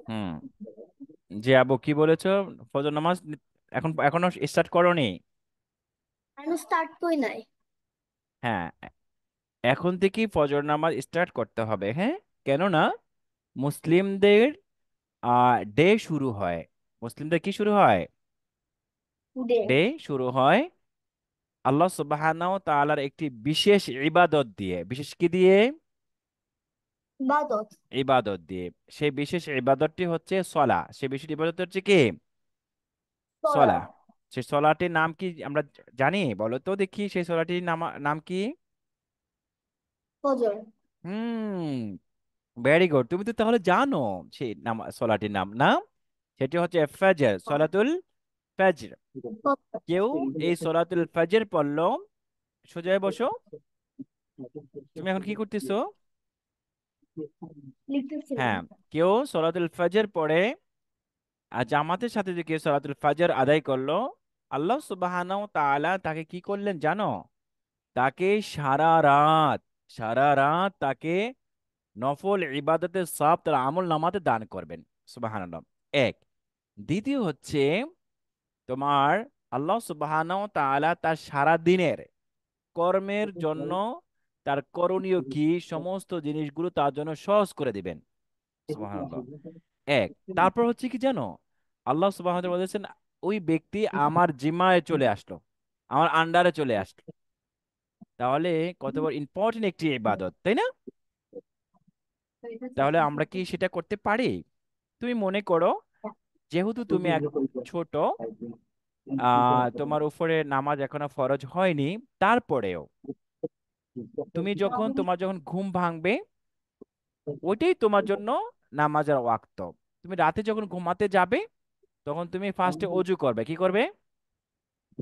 হুম। জি আবু, কি বলেছো? ফজর নামাজ এখনো স্টার্ট করোনি? আমি স্টার্ট করি নাই। হ্যাঁ, এখন থেকেই ফজর নামাজ স্টার্ট করতে হবে। হ্যাঁ, কেননা মুসলিমদের ডে শুরু হয়। মুসলিমদের কি শুরু হয়? দে। ডে শুরু হয় আল্লাহ সুবহানাহু ওয়া তাআলার একটি বিশেষ ইবাদত দিয়ে। বিশেষ কি দিয়ে? ইবাদত। ইবাদত দিয়ে। সেই বিশেষ ইবাদতটি হচ্ছে সলা। সেই বিশেষ ইবাদত হচ্ছে কি? সলা। পড়া। সেই সলাটির নাম কি আমরা জানি? বলো তো দেখি, সেই সলাটির নাম নাম কি? ফজর। হুম, ভেরি গুড। তুমি তো তাহলে জানো সেই নাম, সলাটির নাম না? সেটি হচ্ছে ফজর, সলাতুল ফজর। কেউ এই সলাতুল ফজর পড়লো? সোজা হয়ে বসো। তুমি এখন কি করতেছো? লিখতেছিলাম। হ্যাঁ, কেউ সলাতুল ফজর পড়ে আর জামাতের সাথে যে কেউ সলাতুল ফজর আদায় করলো, আল্লাহ সুবহানাহু ওয়া তাআলা তাকে কি করলেন জানো? তাকে সারা রাত তাকে নফল ইবাদতের সব তার আমল নামাতে দান করবেন। সুবহানাল্লাহ। এক। দ্বিতীয় হচ্ছে তোমার আল্লাহ সুবহানাহু ওয়া তাআলা তার সারা দিনের কর্মের জন্য তার করণীয় কি সমস্ত জিনিসগুলো তার জন্য সহজ করে দিবেন। সুবহানাল্লাহ। এক। তারপর হচ্ছে কি জানো? আল্লাহ সুবহানাহু ওয়া তাআলা বলেছেন, ওই ব্যক্তি আমার জিম্মায় চলে আসলো, আমার আন্ডারে চলে আসলো। তাহলে কত বড় ইম্পর্টেন্ট একটি ইবাদত, তাই না? তাহলে আমরা কি সেটা করতে পারি? তুমি মনে করো, যেহেতু তুমি এক ছোট, তোমার উপরে নামাজ এখনো ফরজ হয়নি, তারপরেও তোমার যখন ঘুম ভাঙবে, ওইটাই তোমার জন্য নামাজের ওয়াক্ত। তুমি রাতে যখন ঘুমাতে যাবে, তখন তুমি ফার্স্টে অজু করবে। কি করবে?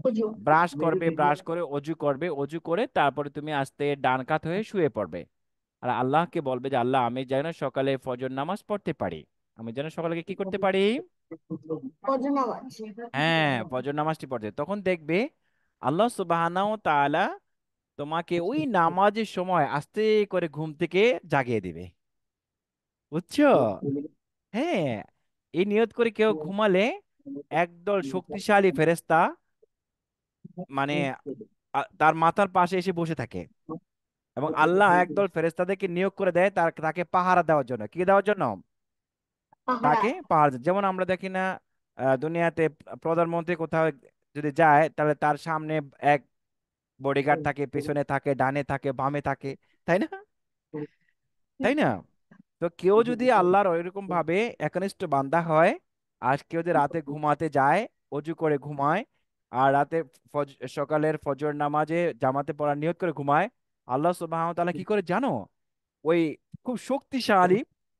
বুঝো। ব্রাশ করে অজু করবে। অজু করে তারপরে তুমি আস্তে ডান কাত হয়ে শুয়ে পড়বে। আর আল্লাহকে বলবে যে আল্লাহ, আমি যেন সকালে ফজর নামাজ পড়তে পারি। আমি যেন সকালে কি করতে পারি? ফজর নামাজ। হ্যাঁ, ফজর নামাজটি পড়তে। তখন দেখবে আল্লাহ সুবহানাহু ওয়া তাআলা তোমাকে ওই নামাজের সময় আস্তে করে ঘুম থেকে জাগিয়ে দিবে। বুঝছো? হ্যাঁ, এই নিয়ত করে কেউ ঘুমালে একদল শক্তিশালী ফেরেশতা, মানে তার মাথার পাশে এসে বসে থাকে। এবং আল্লাহ একদল ফেরেশতাদেরকে নিয়োগ করে দেয় তাকে পাহারা দেওয়ার জন্য। কি দেওয়ার জন্য? পাহারা। তাকে পাহারা যেমন আমরা দেখি না, দুনিয়াতে প্রধানমন্ত্রী কোথাও যদি যায়, তাহলে তার সামনে এক বডিগার্ড থাকে, পিছনে থাকে, ডানে থাকে, বামে থাকে, তাই না? তাই না? তো কেউ যদি আল্লাহর ওইরকম ভাবে একনিষ্ঠ বান্দা হয়, আর কেউ যদি রাতে ঘুমাতে যায়, অজু করে ঘুমায়, আর রাতে সকালের ফজর নামাজে জামাতে পড়ার নিয়ত করে ঘুমায়, আল্লাহ সুবহানাহু ওয়া তাআলা কি করে জানো? ওই খুব শক্তিশালী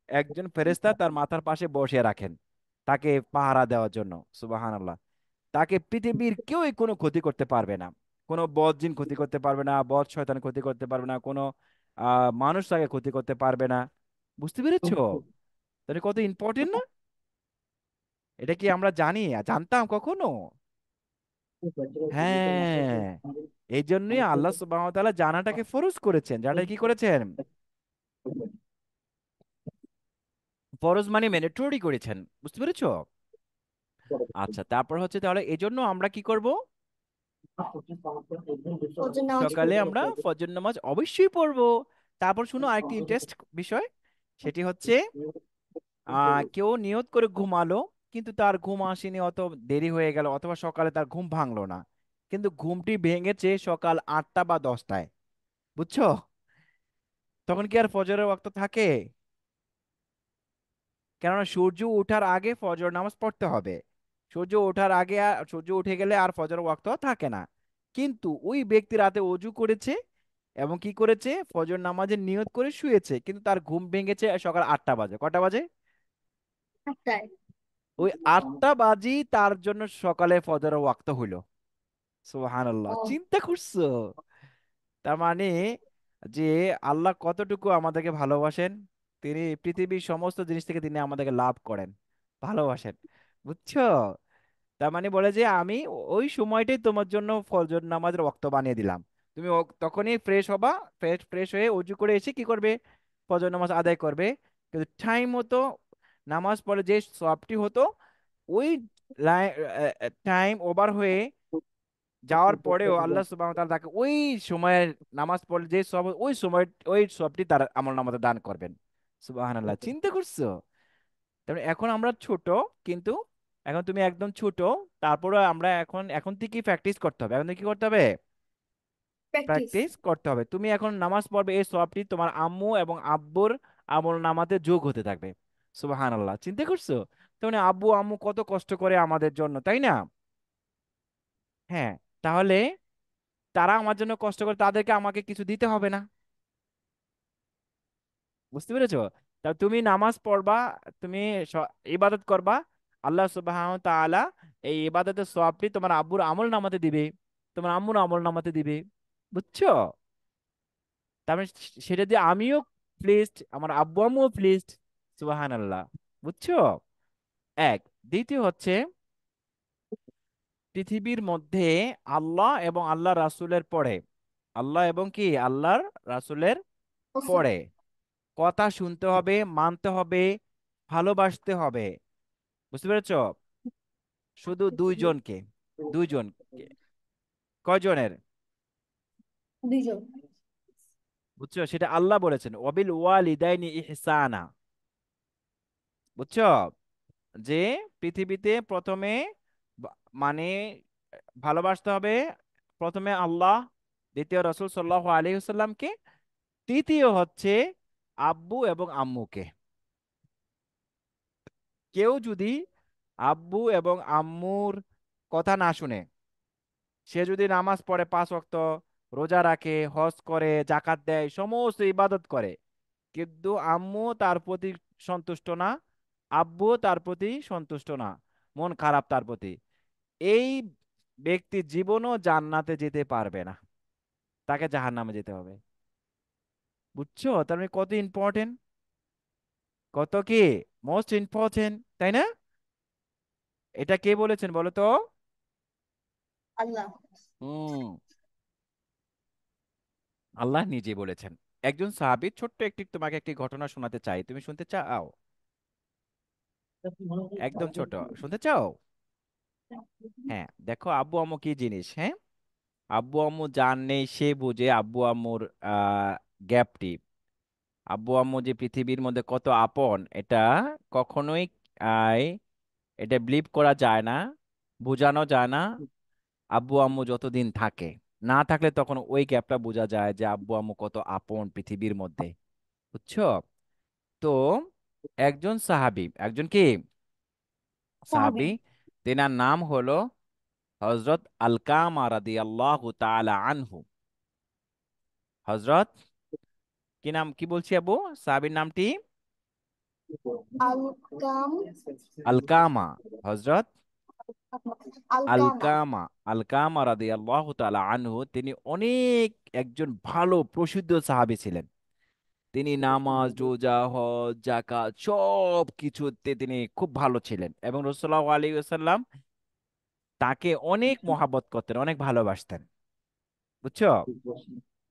একজন ফেরেশতা তার মাথার পাশে বসিয়ে রাখেন, তাকে পাহারা দেওয়ার জন্য। সুবহানাল্লাহ। তাকে পৃথিবীর কেউই কোনো ক্ষতি করতে পারবে না। কোনো বদ জিন ক্ষতি করতে পারবে না, বদ শয়তান ক্ষতি করতে পারবে না, কোনো মানুষ তাকে ক্ষতি করতে পারবে না। বুঝতে পেরেছো? তাহলে কত ইম্পর্টেন্ট না? এটা কি আমরা জানতাম কখনো? হ্যাঁ, এই জন্যই আল্লাহ সুবহানাহু ওয়া তাআলা জানাটাকে ফরজ করেছেন। জানাটা কি করেছেন? ফরজ মানে ম্যান্ডেটরি করেছেন। বুঝতে পেরেছো? আচ্ছা, তারপর হচ্ছে তাহলে এই জন্য আমরা কি করব? ফজর নামাজ সকালে পড়বো। আমরা ফজর নামাজ অবশ্যই পড়বো। তারপর শুনো আরেকটি ইন্টারেস্ট বিষয়। সেটি হচ্ছে কেউ নিয়ত করে ঘুমালো, কিন্তু তার ঘুম আসেনি, অত দেরি হয়ে গেল, অথবা সকালে তার ঘুম ভাঙলো না, কিন্তু ঘুমটি ভেঙেছে সকাল 8টা বা 10টায়। বুঝছো? তখন কি আর ফজরের ওয়াক্ত থাকে? কেননা সূর্য ওঠার আগে ফজর নামাজ পড়তে হবে। সূর্য ওঠার আগে সূর্য উঠে গেলে আর ফজর ওয়াক্ত থাকে না। কিন্তু ওই ব্যক্তি রাতে অজু করেছে এবং কি করেছে, ফজর নামাজের নিয়ত করে শুয়েছে, কিন্তু তার ঘুম ভেঙেছে সকাল 8টা বাজে। কটা বাজে? একটাই। ওই 8টা বাজেই তার জন্য সকালে ফজর ওয়াক্ত হইলো। সুবহানাল্লাহ, ও। চিন্তা করছো? তার মানে যে আল্লাহ কতটুকু আমাদেরকে ভালোবাসেন। তিনি পৃথিবীর সমস্ত জিনিস থেকে তিনি আমাদেরকে লাভ করেন, ভালোবাসেন। বুঝছো? তার মানে বলে যে আমি ওই সময়টাই তোমার জন্য ফজর নামাজের ওয়াক্ত বানিয়ে দিলাম। তুমি তখনই ফ্রেশ হবা, ফ্রেশ ফ্রেশ হয়ে অজু করে এসে কি করবে? ফজর নামাজ আদায় করবে। কিন্তু টাইম মতো নামাজ পড়ে যে সবটি হতো, ওই টাইম ওভার হয়ে যাওয়ার পরেও আল্লাহ সুবহানাহু ওয়া তাআলা তাকে ওই সময়ের নামাজ পড়লে যে সব, ওই সময় ওই সবটি তার আমল নামাতে দান করবেন। সুবহানাল্লাহ, চিন্তা করছো? তারপরে এখন আমরা ছোট, কিন্তু এখন তুমি একদম ছোট, তারপরে আমরা এখন এখন থেকে প্র্যাকটিস করতে হবে। এখন থেকে কি করতে হবে? প্র্যাকটিস। প্র্যাকটিস করতে হবে। তুমি এখন নামাজ পড়বে, এই সবটি তোমার আম্মু এবং আব্বুর আমল নামাতে যোগ হতে থাকবে। সুবহানাল্লাহ, চিন্তা করছো? তার মানে আব্বু আম্মু কত কষ্ট করে আমাদের জন্য, তাই না? হ্যাঁ। তাহলে তারা আমার জন্য কষ্ট করে, তাদেরকে আমাকে কিছু দিতে হবে না। বুঝতে পেরেছো? তা তুমি নামাজ পড়বা, তুমি ইবাদত করবা, আল্লাহ সুবহানাহু ওয়া তাআলা এই ইবাদতের সওয়াবটি তোমার আব্বুর আমল নামাতে দিবে, তোমার আম্মুর আমল নামাতে দিবে। বুঝছো? তার মানে সেটা দিয়ে আমিও প্লিজড, আমার আব্বু আম্মুও প্লিজড। সুবহানাল্লাহ। বুঝছো? এক। দ্বিতীয় হচ্ছে, পৃথিবীর মধ্যে আল্লাহ এবং আল্লাহ রাসূলের পরে, আল্লাহ এবং কি আল্লাহর রাসূলের রাসূল। পরে কথা শুনতে হবে, মানতে হবে, ভালোবাসতে হবে। বুঝতে পেরেছো? শুধু দুইজনকে, দুইজনকে। কয়জনের? দুইজন। বুঝছো? সেটা আল্লাহ বলেছেন, ওয়াবিল ওয়ালিদাইনি ইহসানা। বুঝছো? যে পৃথিবীতে প্রথমে মানে ভালোবাসতে হবে, প্রথমে আল্লাহ, দ্বিতীয় রাসূল সাল্লাল্লাহু আলাইহি ওয়াসাল্লামকে, তৃতীয় হচ্ছে আব্বু এবং আম্মুকে। কেউ যদি আব্বু এবং আম্মুর কথা না শুনে, সে যদি নামাজ পড়ে 5 ওয়াক্ত, রোজা রাখে, হজ করে, জাকাত দেয়, সমস্ত ইবাদত করে, কিন্তু আম্মু তার প্রতি সন্তুষ্ট না, আব্বু তার প্রতি সন্তুষ্ট না, মন খারাপ তার প্রতি, এই ব্যক্তি জীবনও জান্নাতে যেতে পারবে না, তাকে জাহান্নামে যেতে হবে। বুঝছো? তার মানে কত ইম্পর্টেন্ট, কত কি মোস্ট ইম্পর্টেন্ট, তাই না? এটা কে বলেছেন বলো তো? আল্লাহ। হুম, আল্লাহ নিজে বলেছেন। একজন সাহাবী, ছোট্ট একটি তোমাকে একটি ঘটনা শোনাতে চাই, তুমি শুনতে চাও? একদম ছোট, শুনতে চাও? হ্যাঁ, দেখো আব্বু আম্মু কি জিনিস। হ্যাঁ, আব্বু আম্মু যার নেই সে বুঝে আব্বু আম্মুর গ্যাপটি। আব্বু আম্মু যে পৃথিবীর মধ্যে কত আপন, এটা কখনোই আহ, এটা বিলিভ করা যায় না, বোঝানো যায় না। আব্বু আম্মু যতদিন থাকে, না থাকলে তখন ওই গ্যাপটা বোঝা যায় যে আব্বু আম্মু কত আপন পৃথিবীর মধ্যে। বুঝছো? তো একজন সাহাবী, একজন কি সাহাবী। সাহাবী, তেনার নাম হলো হযরত আলকামা রাদিয়াল্লাহু তাআলা আনহু। হযরত কি নাম, কি বলছি আবু, সাহাবীর নামটি? আলকাম। আলকামা, হযরত আলকামা। আলকামা, আলকামা রাদিয়াল্লাহু তাআলা আনহু, তিনি অনেক একজন ভালো প্রসিদ্ধ সাহাবী ছিলেন। তিনি নামাজ, রোজা, হজ, যাকাত সব কিছুতে তিনি খুব ভালো ছিলেন, এবং রাসূলুল্লাহ সাল্লাল্লাহু আলাইহি ওয়াসাল্লাম তাকে অনেক মহাব্বত করতেন, অনেক ভালোবাসতেন। বুঝছো?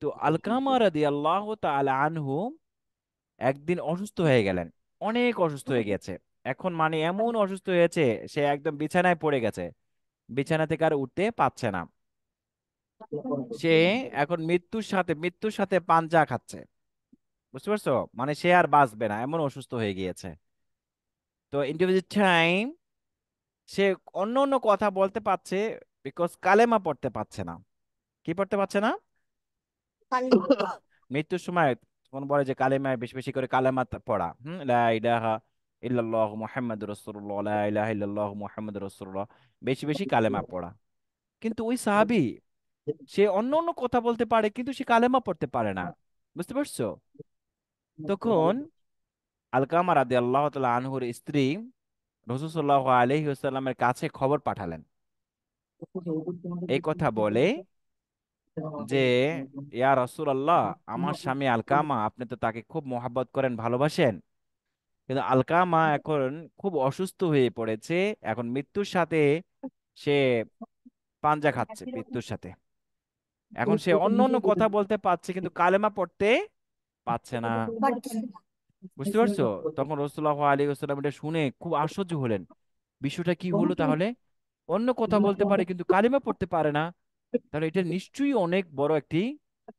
তো আলকামা রাদিয়াল্লাহু তাআলা আনহু একদিন অসুস্থ হয়ে গেলেন, অনেক অসুস্থ হয়ে গেছে। এখন মানে এমন অসুস্থ হয়েছে, সে একদম বিছানায় পড়ে গেছে, বিছানা থেকে আর উঠতে পারছে না। সে এখন মৃত্যুর সাথে পাঞ্জা খাচ্ছে। বুঝতে পারছো? মানে সে আর বাঁচবে না, এমন অসুস্থ হয়ে গিয়েছে। তো ইন্ডিভিজুয়াল টাইম, সে অন্য অন্য কথা বলতে পারছে, বিকজ কালেমা পড়তে পারছে না। কি পড়তে পারছে না? কালিমা। মৃত্যুর সময় তখন বলে যে কালেমা, বেশি বেশি করে কালেমা পড়া। লা ইলাহা ইল্লাল্লাহু মুহাম্মাদুর রাসূলুল্লাহ, লা ইলাহা ইল্লাল্লাহু মুহাম্মাদুর রাসূলুল্লাহ, বেশি বেশি কালেমা পড়া। কিন্তু ওই সাহাবী, সে অন্য অন্য কথা বলতে পারে, কিন্তু সে কালেমা পড়তে পারে না। বুঝতে পারছো? তখন আলকামা রাদিয়াল্লাহু তাআলা আনহুর স্ত্রী রাসূল সাল্লাল্লাহু আলাইহি ওয়াসাল্লামের কাছে খবর পাঠালেন, এই কথা বলে যে, ইয়া রাসূলুল্লাহ, আমার স্বামী আলকামা, আপনি তো তাকে খুব মহাব্বত করেন, ভালোবাসেন, কিন্তু আলকামা এখন খুব অসুস্থ হয়ে পড়েছে, এখন মৃত্যুর সাথে সে পাঞ্জা খাচ্ছে, মৃত্যুর সাথে। এখন সে অন্য অন্য কথা বলতে পারছে, কিন্তু কালেমা পড়তে পারছে না। পারতেছি না। বুঝতে পারছো? তখন রাসূলুল্লাহ আলাইহি ওয়াসাল্লাম এটা শুনে খুব আশ্চর্য হলেন। বিষয়টা কি হলো তাহলে? অন্য কথা বলতে পারে কিন্তু কালিমা পড়তে পারে না, তাহলে এটা নিশ্চয়ই অনেক বড় একটি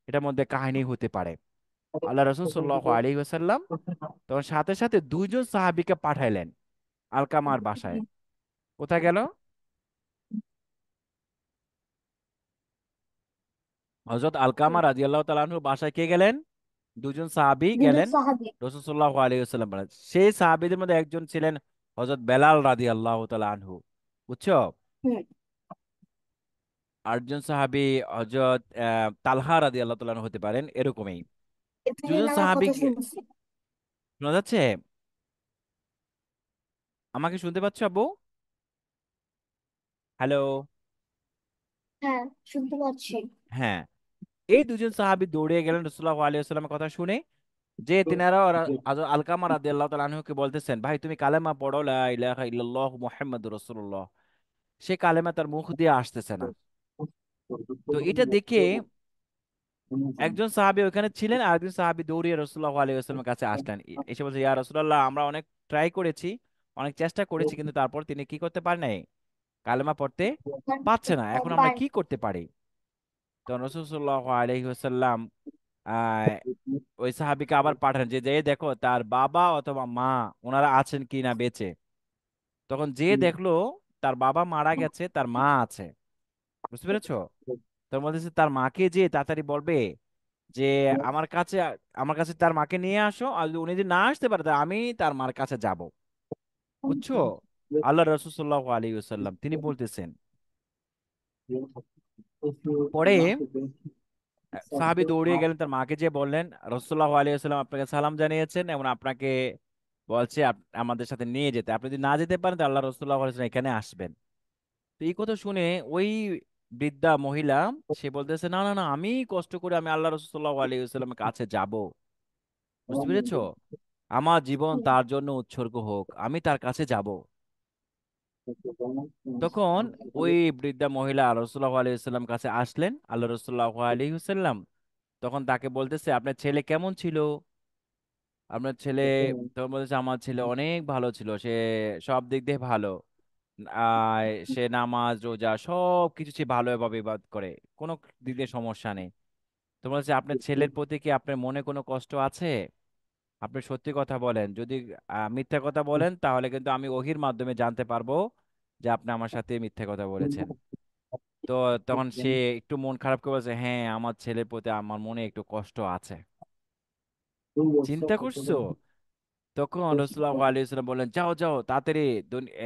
এটার মধ্যে কাহিনী হতে পারে। আল্লাহ রাসূল সাল্লাল্লাহু আলাইহি ওয়াসাল্লাম তখন সাথে সাথে দুইজন সাহাবীকে পাঠাইলেন আলকামার বাসায়। কোথায় গেল? হযরত আলকামা রাদিয়াল্লাহু তাআলা আনহুর বাসায় কে গেলেন? দুজন সাহাবী দুজন গেলেন। সাহাবী। রাসূল সাল্লাল্লাহু আলাইহি ওয়াসাল্লাম বলেন, সেই সাহাবীদের মধ্যে একজন ছিলেন হযরত বেলাল রাদিয়াল্লাহু তাআলা আনহু। বুঝছো? হুম। আরেকজন সাহাবী হযরত তালহা রাদিয়াল্লাহু তাআলা আনহু হতে পারেন, এরকমই এর থেকে দুজন নামের সাহাবী। কথা শুনছি। শোনা যাচ্ছে? আমাকে শুনতে পাচ্ছ আব্বু? হ্যালো? হ্যাঁ, শুনতে পাচ্ছি। হ্যাঁ, এই দুজন সাহাবী দৌড়ে গেলেন রাসূলুল্লাহ আলাইহি ওয়াসাল্লামের কথা শুনে, যে তিনারা আলকামা রাদিয়াল্লাহু তাআলা আনহুকে বলতেছেন, ভাই তুমি কালেমা পড়ো, লা ইলাহা ইল্লাল্লাহ মুহাম্মাদুর রাসূলুল্লাহ। সে কালেমা তার মুখ দিয়ে আসতেছে না। তো এটা দেখে একজন সাহাবী ওখানে ছিলেন, আর একজন সাহাবী দৌড়িয়ে রাসূলুল্লাহ আলাইহি ওয়াসাল্লামের কাছে আসলেন। এসে বলছে, ইয়া রাসূলুল্লাহ, আমরা অনেক ট্রাই করেছি, অনেক চেষ্টা করেছি, কিন্তু তারপর তিনি কি করতে পারেন নাই, কালেমা পড়তে পারছে না। এখন আমরা পার। কি করতে পারি? তো রাসূল সাল্লাল্লাহু আলাইহি ওয়াসাল্লাম আহ ওই সাহাবীকে আবার পাঠান, যে যে দেখো তার বাবা অথবা মা ওনারা আছেন কি না বেঁচে। তখন যে দেখলো তার বাবা মারা গেছে, তার মা আছে। বুঝতে পেরেছো? তখন বলতেছে তার মাকে যে তাড়াতাড়ি বলবে যে আমার কাছে, আমার কাছে তার মাকে নিয়ে আসো, আর যদি উনি যদি না আসতে পারে তা আমি তার মার কাছে যাব। বুঝছো? আল্লাহ রাসূল সাল্লাল্লাহু আলাইহি ওয়াসাল্লাম তিনি বলতেছেন। পরে সাহাবী দৌড়িয়ে গেলেন, তার মাকে যে বললেন, রাসূলুল্লাহ আলাইহি ওয়াসাল্লাম আপনাকে সালাম জানিয়েছেন এবং আপনাকে বলছে আমাদের সাথে নিয়ে যেতে। আপনি যদি না যেতে পারেন তাহলে আল্লাহ রাসূলুল্লাহ আলাইহি ওয়াসাল্লাম এখানে আসবেন। তো এই কথা শুনে ওই বৃদ্ধা মহিলা সে বলতেছে, না না না, আমি কষ্ট করে আমি আল্লাহ রাসূলুল্লাহ আলাইহি ওয়াসাল্লামের কাছে যাব। বুঝতে পেরেছো? আমার জীবন তার জন্য উৎসর্গ হোক, আমি তার কাছে যাব। তখন ওই বৃদ্ধা মহিলা রাসূলুল্লাহ আলাইহি ওয়াসাল্লাম কাছে আসলেন। আল্লাহ রাসূলুল্লাহ আলাইহি ওয়াসাল্লাম তখন তাকে বলতেছে, আপনার ছেলে কেমন ছিল? আপনার ছেলে, তখন বলতেছে, আমার ছেলে অনেক ভালো ছিল, সে সব দিক দিয়ে ভালো। আহ সে নামাজ রোজা সব কিছু সে ভালোভাবে ইবাদত করে, কোনো দিক দিয়ে সমস্যা নেই। তো বলছে, আপনার ছেলের প্রতি কি আপনার মনে কোনো কষ্ট আছে? আপনি সত্যি কথা বলেন, যদি মিথ্যা কথা বলেন তাহলে কিন্তু আমি ওহির মাধ্যমে জানতে পারবো যে আপনি আমার সাথে মিথ্যা কথা বলেছেন। তো তখন সে একটু মন খারাপ করে বলছে, হ্যাঁ আমার ছেলের প্রতি আমার মনে একটু কষ্ট আছে। চিন্তা করছো? তখন রাসূলুল্লাহ আলাইহি ওয়াসাল্লাম বললেন, যাও যাও তাড়াতাড়ি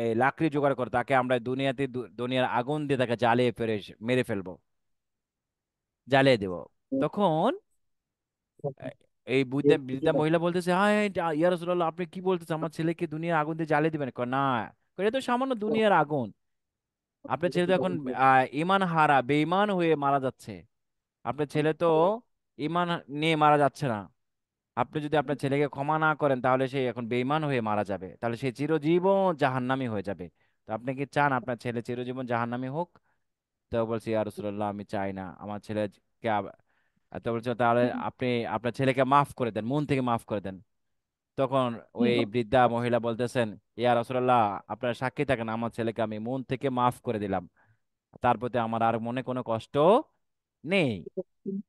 এই লাকড়ি জোগাড় করো, তাকে আমরা দুনিয়াতে দুনিয়ার আগুন দিয়ে তাকে জ্বালিয়ে ফেলে মেরে ফেলবো, জ্বালিয়ে দেবো। তখন আহ, এই বৃদ্ধা বৃদ্ধা মহিলা বলতেছে, হ্যাঁ হ্যাঁ, ইয়া রাসূলুল্লাহ, আপনি কি বলতেছেন, আমার ছেলেকে দুনিয়ার আগুন দিয়ে জ্বালিয়ে দিবেন? কয়, না, কয়, এটা তো সামান্য দুনিয়ার আগুন। আপনার ছেলে তো এখন ইমান হারা বেঈমান হয়ে মারা যাচ্ছে। আপনার ছেলে তো ইমান নিয়ে মারা যাচ্ছে না। আপনি যদি আপনার ছেলেকে ক্ষমা না করেন তাহলে সে এখন বেঈমান হয়ে মারা যাবে, তাহলে সে চিরজীবন জাহান্নামী হয়ে যাবে। তো আপনি কি চান আপনার ছেলে চিরজীবন জাহান্নামী হোক? তো বলছি, ইয়া রাসূলুল্লাহ, আমি চাই না আমার ছেলেকে তো বলছে, তাহলে আপনি আপনার ছেলেকে মাফ করে দেন, মন থেকে মাফ করে দেন। তখন ওই বৃদ্ধা মহিলা বলতেছেন, ইয়া রাসূলুল্লাহ, আপনার সাক্ষী থাকেন, আমার ছেলেকে আমি মন থেকে মাফ করে দিলাম, তার প্রতি আমার আর মনে কোনো কষ্ট নেই।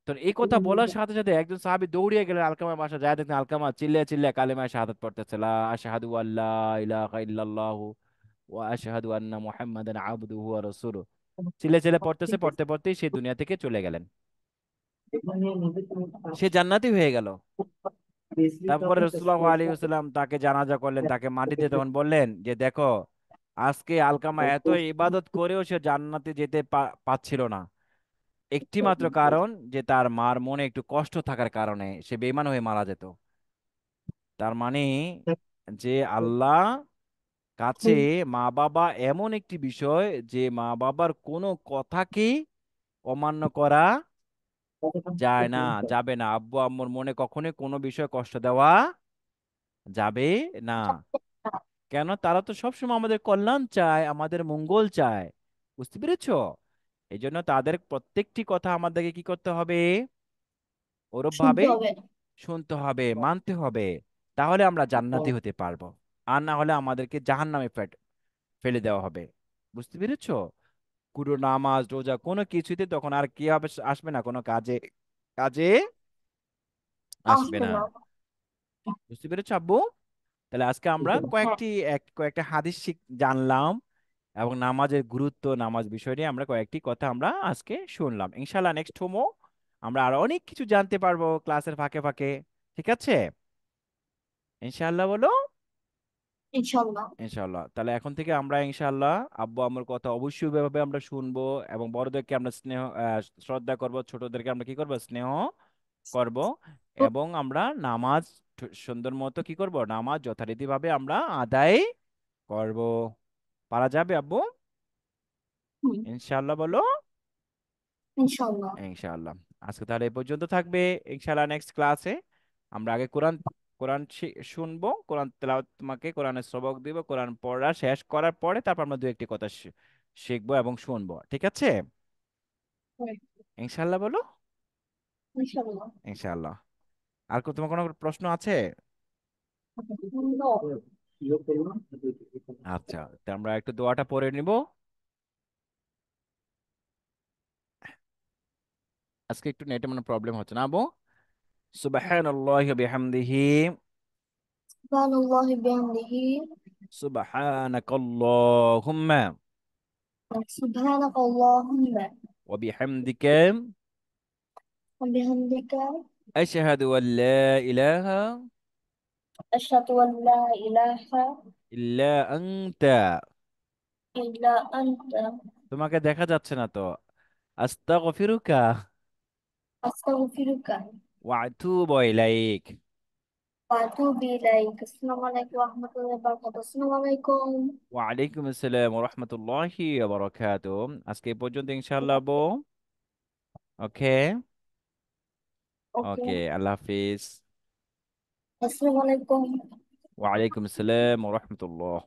তো এই কথা বলার সাথে সাথে একজন সাহাবী দৌড়িয়ে গেলেন আলকামার বাসা, যায় দেখেন আলকামা চিল্লিয়ে চিল্লিয়ে কালেমায়ে শাহাদাত পড়তেছে, লা আশহাদু আল্লা ইলাহা ইল্লাল্লাহু ওয়া আশহাদু আন্না মুহাম্মাদান আবদুহু ওয়া রাসূলুহু। চিল্লিয়ে চিল্লিয়ে পড়তেছে, পড়তে পড়তেই সে দুনিয়া থেকে চলে গেলেন। সে জান্নাতি হয়ে গেল। তারপরে রাসূলুল্লাহ আলাইহি ওয়াসাল্লাম তাকে জানাজা করলেন, তাকে মাটি দিয়ে তখন বললেন যে দেখো, আজকে আলকামা এত ইবাদত করেও সে জান্নাতে যেতে পাচ্ছিল না, একটি মাত্র কারণ যে তার মার মনে একটু কষ্ট থাকার কারণে সে বেঈমান হয়ে মারা যেত। তার মানে যে আল্লাহ কাছে মা বাবা এমন একটি বিষয় যে মা বাবার কোনো কথাকেই অমান্য করা যায় না, যাবে না। আব্বু আম্মুর মনে কখনোই কোনো বিষয়ে কষ্ট দেওয়া যাবে না। কেন? তারা তো সবসময় আমাদের কল্যাণ চায়, আমাদের মঙ্গল চায়। বুঝতে পেরেছো? এই জন্য তাদের প্রত্যেকটি কথা আমাদেরকে কি করতে হবে? ওরূপ শুনতে ভাবে হবে। শুনতে হবে, মানতে হবে। তাহলে আমরা জান্নাতি হতে পারবো। আর না হলে আমাদেরকে জাহান্নামে ফেলে দেওয়া হবে। বুঝতে পেরেছো? পুরো নামাজ রোজা কোনো কিছুতে তখন আর কি হবে, আসবে না কোনো কাজে, কাজে আসবে আসবে না। না। বুঝতে পেরেছো আব্বু? তাহলে আজকে আমরা হ্যাঁ। কয়েকটা হাদিস জানলাম, এবং নামাজের গুরুত্ব, নামাজ বিষয় নিয়ে আমরা কয়েকটি কথা আমরা আজকে শুনলাম। ইনশাল্লাহ নেক্সট হোমো আমরা আরো অনেক কিছু জানতে পারবো ক্লাসের ফাঁকে ফাঁকে। ঠিক আছে? ইনশাল্লাহ বলো। ইনশাল্লাহ। ইনশাল্লাহ, তাহলে এখন থেকে আমরা ইনশাল্লাহ আব্বু আম্মুর কথা অবশ্যই ভাবে আমরা শুনবো, এবং বড়দেরকে আমরা স্নেহ শ্রদ্ধা করব, ছোটদেরকে আমরা কি করব, স্নেহ করব। এবং আমরা নামাজ সুন্দর মতো কি করব, নামাজ যথারীতিভাবে আমরা আদায় করব। পারা যাবে আব্বু? হুম। ইনশাল্লাহ বলো। ইনশাল্লাহ। ইনশাআল্লাহ। আজকে তাহলে এই পর্যন্ত থাকবে। ইনশাআল্লাহ নেক্সট ক্লাসে আমরা আগে কোরআন কোরআন শুনবো, কোরআন তেলাওয়াত, তোমাকে কোরআনের সবক দিব, কোরআন পড়া শেষ করার পরে তারপর আমরা দু একটি কথা শিখবো এবং শুনবো। ঠিক আছে? হুম। ইনশাআল্লাহ বলো। ইনশাল্লাহ। ইনশাআল্লাহ। আর তোমার কোনো প্রশ্ন আছে? আচ্ছা, তো আমরা একটু দোয়াটা পড়ে নিব। আজকে একটু নেটে মানে প্রবলেম হচ্ছে না আবু? সুবহানাল্লাহি ওয়া বিহামদিহি, সুবহানাল্লাহি বিহামদিহি, সুবহানাকাল্লাহুম্মা সুবহানাকাল্লাহুম্মা ওয়া বিহামদিকা, ওয়া বিহামদিকা, আশহাদু আল লা ইলাহা আশহাদু আল লা ইলাহা ইল্লা আনতা। ইল্লা আনতা, তোমাকে দেখা যাচ্ছে না তো। আস্তাগফিরুকা আস্তাগফিরুকা ওয়া আতুবু ইলাইক। ওয়া আতুবু ইলাইক। আসসালামু আলাইকুম ওয়া রাহমাতুল্লাহি ওয়া বারাকাতুহু। আসসালামু আলাইকুম। ওয়া আলাইকুম আসসালাম ওয়া রাহমাতুল্লাহি ওয়া বারাকাতুহু। আজকে এই পর্যন্ত ইনশাআল্লাহ বো। ওকে। ওকে। ওকে, আল্লাহ হাফিজ। আসসালামু আলাইকুম। ওয়া আলাইকুম আসসালাম ওয়া রাহমাতুল্লাহ।